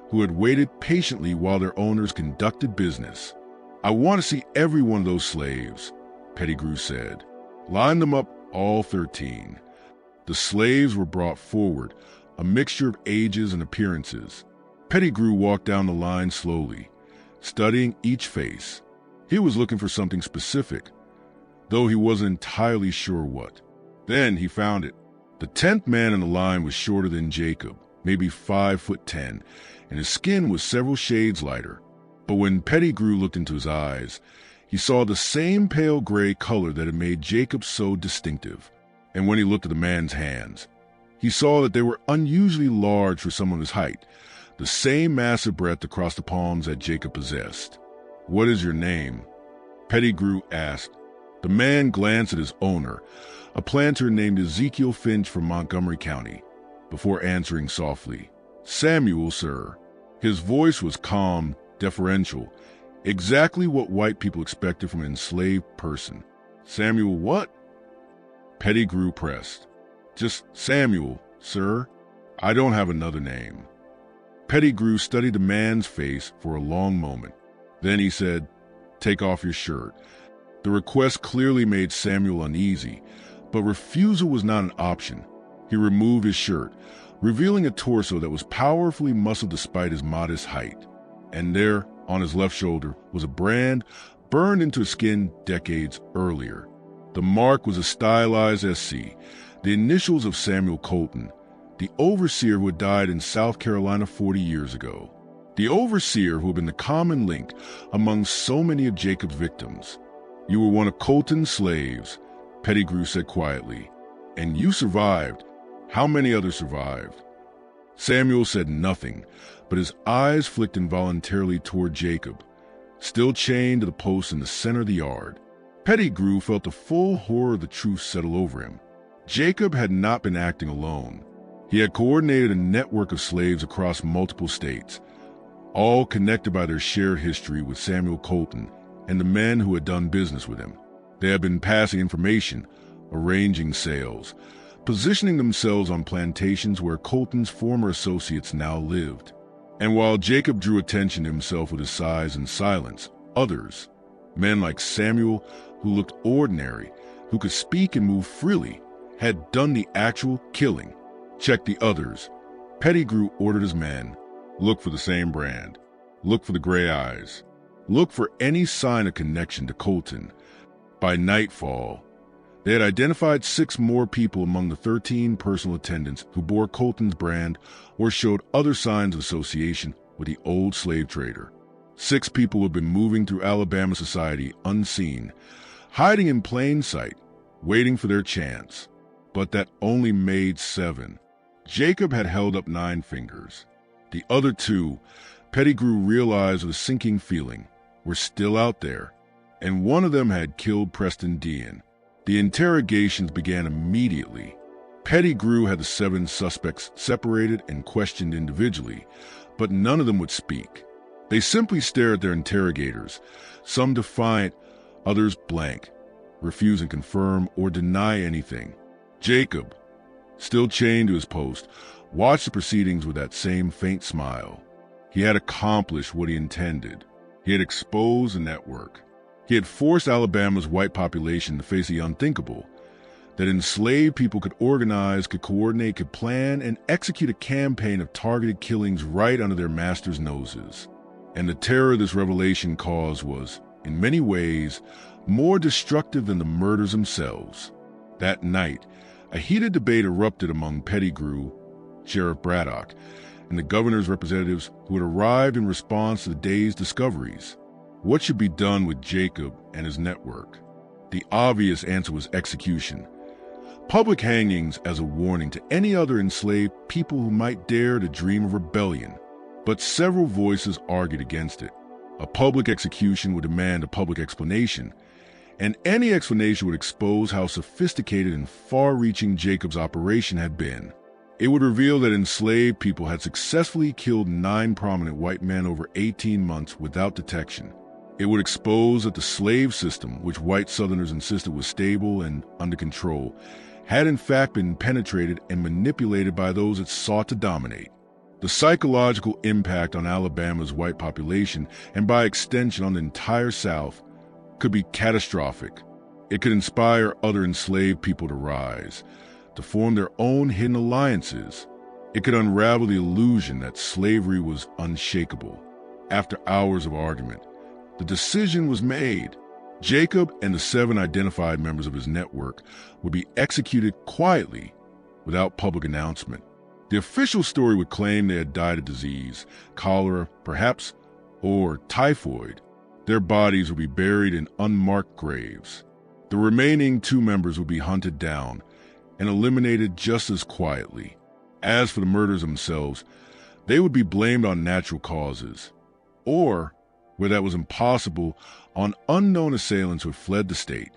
who had waited patiently while their owners conducted business. "I want to see every one of those slaves," Pettigrew said. "Line them up, all 13. The slaves were brought forward, a mixture of ages and appearances. Pettigrew walked down the line slowly, studying each face. He was looking for something specific, though he wasn't entirely sure what. Then he found it. The 10th man in the line was shorter than Jacob, maybe 5'10", and his skin was several shades lighter. But when Pettigrew looked into his eyes, he saw the same pale gray color that had made Jacob so distinctive. And when he looked at the man's hands, he saw that they were unusually large for someone his height, the same massive breadth across the palms that Jacob possessed. "What is your name?" Pettigrew asked. The man glanced at his owner, a planter named Ezekiel Finch from Montgomery County, before answering softly, "Samuel, sir." His voice was calm, deferential, exactly what white people expected from an enslaved person. "Samuel what?" Pettigrew pressed. "Just Samuel, sir. I don't have another name." Pettigrew studied the man's face for a long moment. Then he said, "Take off your shirt." The request clearly made Samuel uneasy, but refusal was not an option. He removed his shirt, revealing a torso that was powerfully muscled despite his modest height. And there, on his left shoulder, was a brand burned into his skin decades earlier. The mark was a stylized SC, the initials of Samuel Colton, the overseer who had died in South Carolina 40 years ago. The overseer who had been the common link among so many of Jacob's victims. "You were one of Colton's slaves," Pettigrew said quietly. "And you survived. How many others survived?" Samuel said nothing, but his eyes flicked involuntarily toward Jacob, still chained to the post in the center of the yard. Pettigrew felt the full horror of the truth settle over him. Jacob had not been acting alone. He had coordinated a network of slaves across multiple states, all connected by their shared history with Samuel Colton and the men who had done business with him. They had been passing information, arranging sales, positioning themselves on plantations where Colton's former associates now lived. And while Jacob drew attention to himself with his size and silence, others, men like Samuel, who looked ordinary, who could speak and move freely, had done the actual killing. "Check the others." Pettigrew ordered his men. "Look for the same brand. Look for the gray eyes. Look for any sign of connection to Colton." By nightfall, they had identified 6 more people among the 13 personal attendants who bore Colton's brand or showed other signs of association with the old slave trader. 6 people who had been moving through Alabama society unseen, hiding in plain sight, waiting for their chance. But that only made 7. Jacob had held up 9 fingers. The other 2, Pettigrew realized with a sinking feeling, were still out there, and one of them had killed Preston Dean. The interrogations began immediately. Pettigrew had the 7 suspects separated and questioned individually, but none of them would speak. They simply stared at their interrogators, some defiant, others blank, refusing to confirm or deny anything. Jacob, still chained to his post, watched the proceedings with that same faint smile. He had accomplished what he intended. He had exposed the network. He had forced Alabama's white population to face the unthinkable, that enslaved people could organize, could coordinate, could plan, and execute a campaign of targeted killings right under their masters' noses. And the terror this revelation caused was, in many ways, more destructive than the murders themselves. That night, A heated debate erupted among Pettigrew, Sheriff Braddock, and the governor's representatives who had arrived in response to the day's discoveries. What should be done with Jacob and his network? The obvious answer was execution. Public hangings as a warning to any other enslaved people who might dare to dream of rebellion. But several voices argued against it. A public execution would demand a public explanation, and any explanation would expose how sophisticated and far-reaching Jacob's operation had been. It would reveal that enslaved people had successfully killed 9 prominent white men over 18 months without detection. It would expose that the slave system, which white Southerners insisted was stable and under control, had in fact been penetrated and manipulated by those it sought to dominate. The psychological impact on Alabama's white population, and by extension on the entire South, could be catastrophic. It could inspire other enslaved people to rise, to form their own hidden alliances. It could unravel the illusion that slavery was unshakable. After hours of argument, the decision was made. Jacob and the 7 identified members of his network would be executed quietly, without public announcement. The official story would claim they had died of disease, cholera, perhaps, or typhoid. Their bodies would be buried in unmarked graves. The remaining 2 members would be hunted down and eliminated just as quietly. As for the murders themselves, they would be blamed on natural causes, or, where that was impossible, on unknown assailants who had fled the state.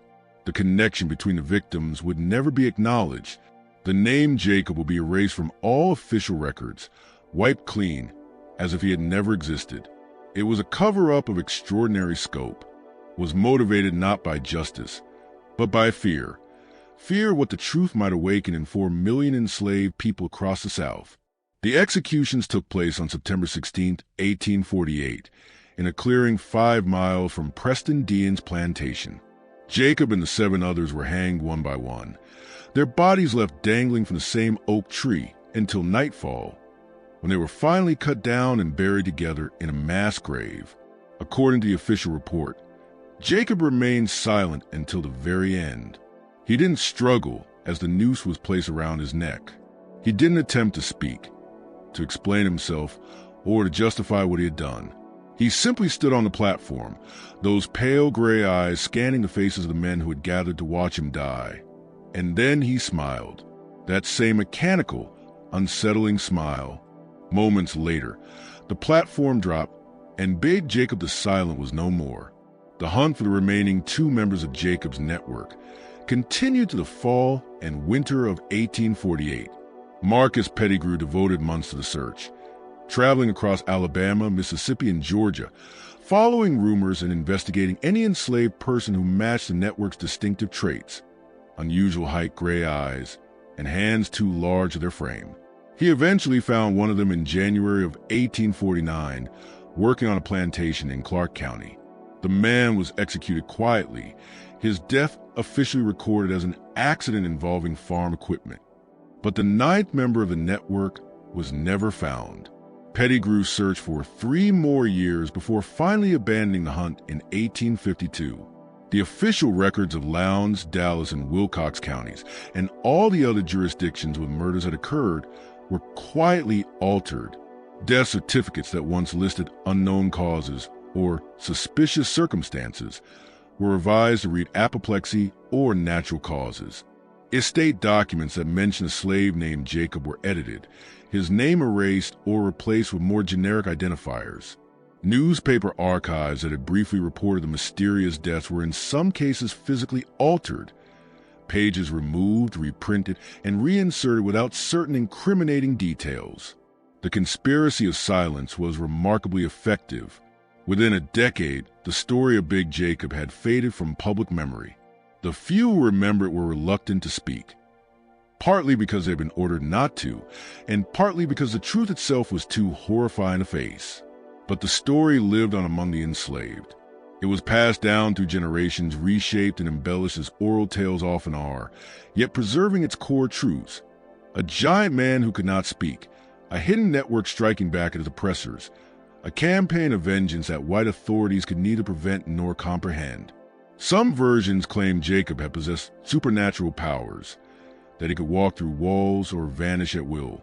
The connection between the victims would never be acknowledged. The name Jacob would be erased from all official records, wiped clean, as if he had never existed. It was a cover-up of extraordinary scope, was motivated not by justice, but by fear. Fear of what the truth might awaken in 4 million enslaved people across the South. The executions took place on September 16, 1848, in a clearing 5 miles from Preston Dean's plantation. Jacob and the 7 others were hanged one by one, their bodies left dangling from the same oak tree until nightfall, when they were finally cut down and buried together in a mass grave. According to the official report, Jacob remained silent until the very end. He didn't struggle as the noose was placed around his neck. He didn't attempt to speak, to explain himself, or to justify what he had done. He simply stood on the platform, those pale gray eyes scanning the faces of the men who had gathered to watch him die. And then he smiled, that same mechanical, unsettling smile. Moments later, the platform dropped, and big Jacob the Silent was no more. The hunt for the remaining 2 members of Jacob's network continued to the fall and winter of 1848. Marcus Pettigrew devoted months to the search, traveling across Alabama, Mississippi, and Georgia, following rumors and investigating any enslaved person who matched the network's distinctive traits: unusual height, gray eyes, and hands too large for their frame. He eventually found one of them in January of 1849, working on a plantation in Clark County. The man was executed quietly, his death officially recorded as an accident involving farm equipment. But the 9th member of the network was never found. Pettigrew searched for 3 more years before finally abandoning the hunt in 1852. The official records of Lowndes, Dallas, and Wilcox counties, and all the other jurisdictions where murders had occurred, were quietly altered. Death certificates that once listed unknown causes or suspicious circumstances were revised to read apoplexy or natural causes. Estate documents that mentioned a slave named Jacob were edited, his name erased or replaced with more generic identifiers. Newspaper archives that had briefly reported the mysterious deaths were in some cases physically altered, pages removed, reprinted, and reinserted without certain incriminating details. The conspiracy of silence was remarkably effective. Within a decade, the story of Big Jacob had faded from public memory. The few who remember it were reluctant to speak, partly because they had been ordered not to, and partly because the truth itself was too horrifying to face. But the story lived on among the enslaved. It was passed down through generations, reshaped and embellished as oral tales often are, yet preserving its core truths. A giant man who could not speak, a hidden network striking back at his oppressors, a campaign of vengeance that white authorities could neither prevent nor comprehend. Some versions claim Jacob had possessed supernatural powers, that he could walk through walls or vanish at will.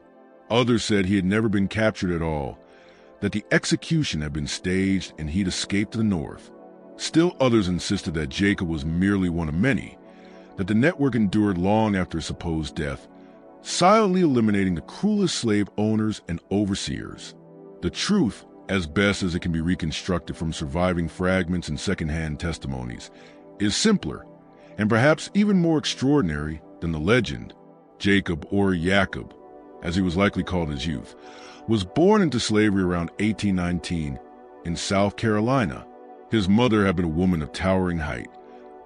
Others said he had never been captured at all, that the execution had been staged and he'd escaped to the north. Still others insisted that Jacob was merely one of many, that the network endured long after his supposed death, silently eliminating the cruelest slave owners and overseers. The truth, as best as it can be reconstructed from surviving fragments and secondhand testimonies, is simpler and perhaps even more extraordinary than the legend. Jacob, or Jacob, as he was likely called in his youth, was born into slavery around 1819 in South Carolina. His mother had been a woman of towering height,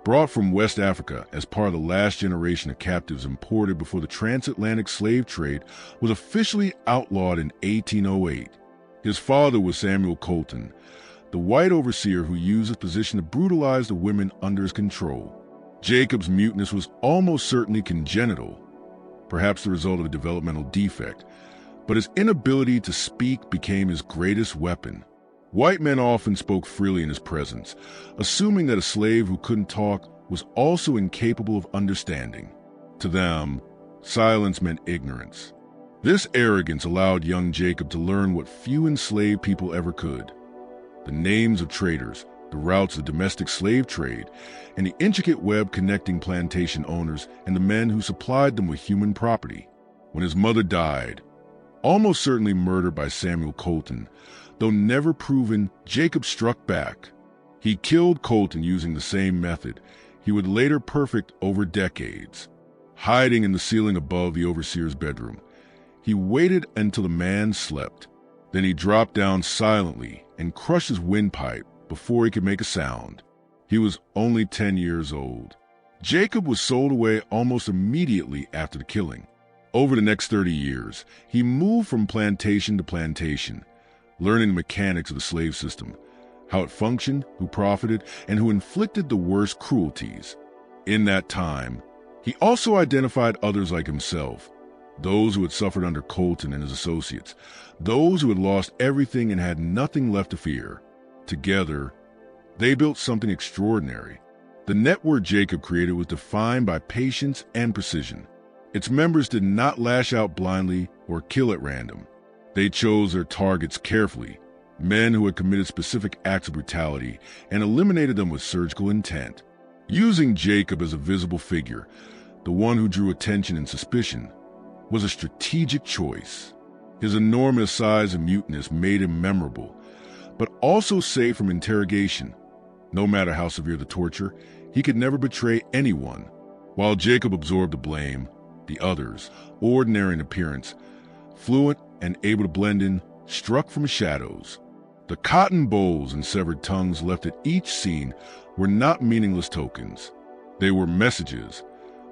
brought from West Africa as part of the last generation of captives imported before the transatlantic slave trade was officially outlawed in 1808. His father was Samuel Colton, the white overseer who used his position to brutalize the women under his control. Jacob's muteness was almost certainly congenital, perhaps the result of a developmental defect, but his inability to speak became his greatest weapon. White men often spoke freely in his presence, assuming that a slave who couldn't talk was also incapable of understanding. To them, silence meant ignorance. This arrogance allowed young Jacob to learn what few enslaved people ever could: the names of traders, the routes of the domestic slave trade, and the intricate web connecting plantation owners and the men who supplied them with human property. When his mother died, almost certainly murdered by Samuel Colton, though never proven, Jacob struck back. He killed Colton using the same method he would later perfect over decades. Hiding in the ceiling above the overseer's bedroom, he waited until the man slept. Then he dropped down silently and crushed his windpipe before he could make a sound. He was only 10 years old. Jacob was sold away almost immediately after the killing. Over the next 30 years, he moved from plantation to plantation, learning the mechanics of the slave system, how it functioned, who profited, and who inflicted the worst cruelties. In that time, he also identified others like himself, those who had suffered under Colton and his associates, those who had lost everything and had nothing left to fear. Together, they built something extraordinary. The network Jacob created was defined by patience and precision. Its members did not lash out blindly or kill at random. They chose their targets carefully, men who had committed specific acts of brutality, and eliminated them with surgical intent. Using Jacob as a visible figure, the one who drew attention and suspicion, was a strategic choice. His enormous size and muteness made him memorable, but also safe from interrogation. No matter how severe the torture, he could never betray anyone. While Jacob absorbed the blame, the others, ordinary in appearance, fluent and able to blend in, struck from shadows. The cotton bowls and severed tongues left at each scene were not meaningless tokens. They were messages,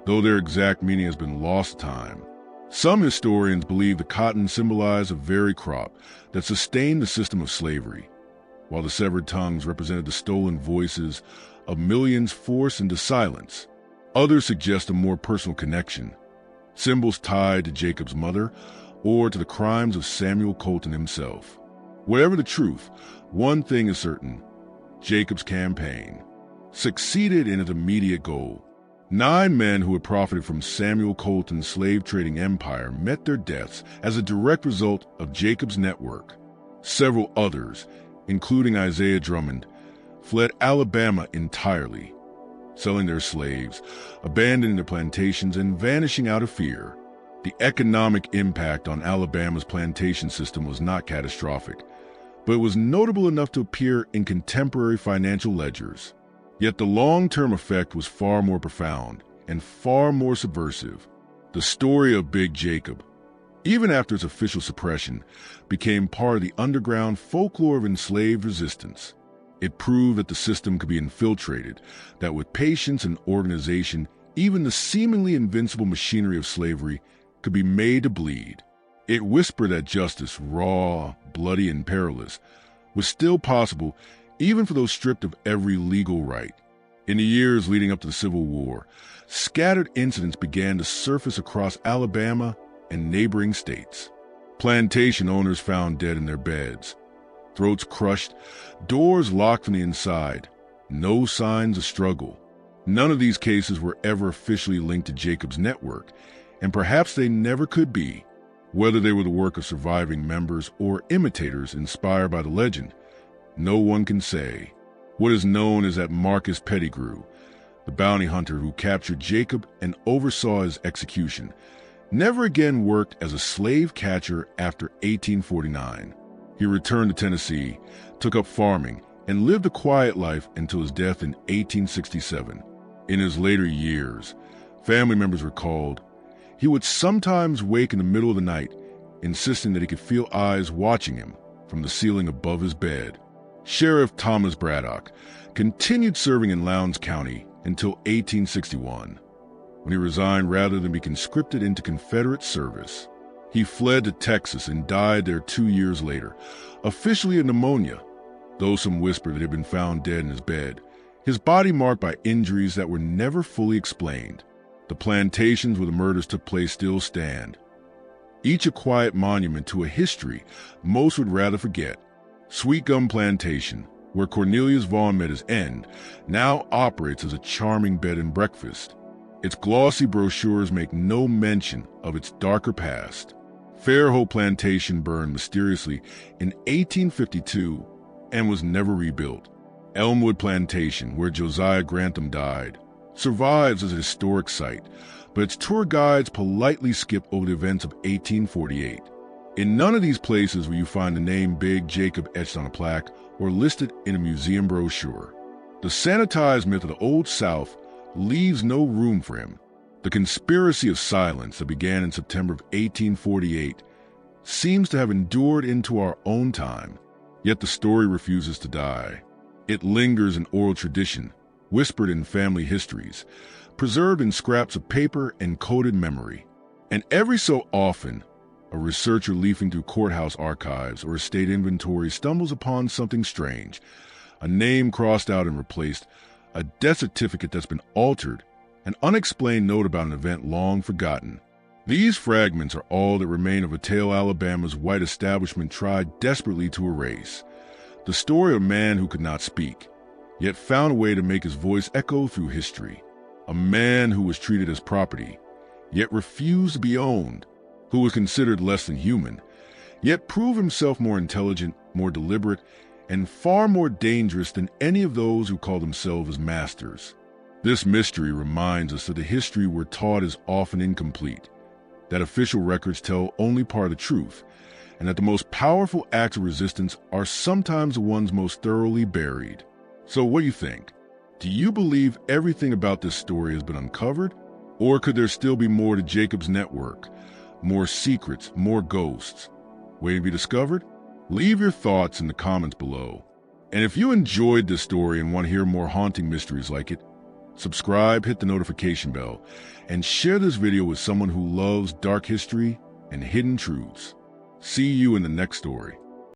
though their exact meaning has been lost to time. Some historians believe the cotton symbolized a very crop that sustained the system of slavery, while the severed tongues represented the stolen voices of millions forced into silence. Others suggest a more personal connection, symbols tied to Jacob's mother or to the crimes of Samuel Colton himself. Whatever the truth, one thing is certain: Jacob's campaign succeeded in its immediate goal. 9 men who had profited from Samuel Colton's slave-trading empire met their deaths as a direct result of Jacob's network. Several others, including Isaiah Drummond, fled Alabama entirely, selling their slaves, abandoning their plantations, and vanishing out of fear. The economic impact on Alabama's plantation system was not catastrophic, but it was notable enough to appear in contemporary financial ledgers. Yet the long-term effect was far more profound and far more subversive. The story of Big Jacob, even after its official suppression, became part of the underground folklore of enslaved resistance. It proved that the system could be infiltrated, that with patience and organization, even the seemingly invincible machinery of slavery could be made to bleed. It whispered that justice, raw, bloody, and perilous, was still possible even for those stripped of every legal right. In the years leading up to the Civil War, scattered incidents began to surface across Alabama and neighboring states. Plantation owners found dead in their beds, throats crushed, doors locked from the inside, no signs of struggle. None of these cases were ever officially linked to Jacob's network, and perhaps they never could be. Whether they were the work of surviving members or imitators inspired by the legend, no one can say. What is known is that Marcus Pettigrew, the bounty hunter who captured Jacob and oversaw his execution, never again worked as a slave catcher after 1849. He returned to Tennessee, took up farming, and lived a quiet life until his death in 1867. In his later years, family members recalled, he would sometimes wake in the middle of the night, insisting that he could feel eyes watching him from the ceiling above his bed. Sheriff Thomas Braddock continued serving in Lowndes County until 1861, when he resigned rather than be conscripted into Confederate service. He fled to Texas and died there 2 years later, officially of pneumonia, though some whispered that he had been found dead in his bed, his body marked by injuries that were never fully explained. The plantations where the murders took place still stand, each a quiet monument to a history most would rather forget. Sweet Gum Plantation, where Cornelius Vaughn met his end, now operates as a charming bed and breakfast. Its glossy brochures make no mention of its darker past. Fairhope Plantation burned mysteriously in 1852 and was never rebuilt. Elmwood Plantation, where Josiah Grantham died, survives as a historic site, but its tour guides politely skip over the events of 1848. In none of these places will you find the name Big Jacob etched on a plaque or listed in a museum brochure. The sanitized myth of the Old South leaves no room for him. The conspiracy of silence that began in September of 1848 seems to have endured into our own time, yet the story refuses to die. It lingers in oral tradition, whispered in family histories, preserved in scraps of paper and coded memory. And every so often, a researcher leafing through courthouse archives or estate inventory stumbles upon something strange, a name crossed out and replaced, a death certificate that's been altered, an unexplained note about an event long forgotten. These fragments are all that remain of a tale Alabama's white establishment tried desperately to erase. The story of a man who could not speak, yet found a way to make his voice echo through history. A man who was treated as property, yet refused to be owned. Who was considered less than human, yet proved himself more intelligent, more deliberate, and far more dangerous than any of those who call themselves his masters. This mystery reminds us that the history we're taught is often incomplete, that official records tell only part of the truth, and that the most powerful acts of resistance are sometimes the ones most thoroughly buried. So what do you think? Do you believe everything about this story has been uncovered? Or could there still be more to Jacob's network? More secrets, more ghosts, waiting to be discovered? Leave your thoughts in the comments below. And if you enjoyed this story and want to hear more haunting mysteries like it, subscribe, hit the notification bell, and share this video with someone who loves dark history and hidden truths. See you in the next story.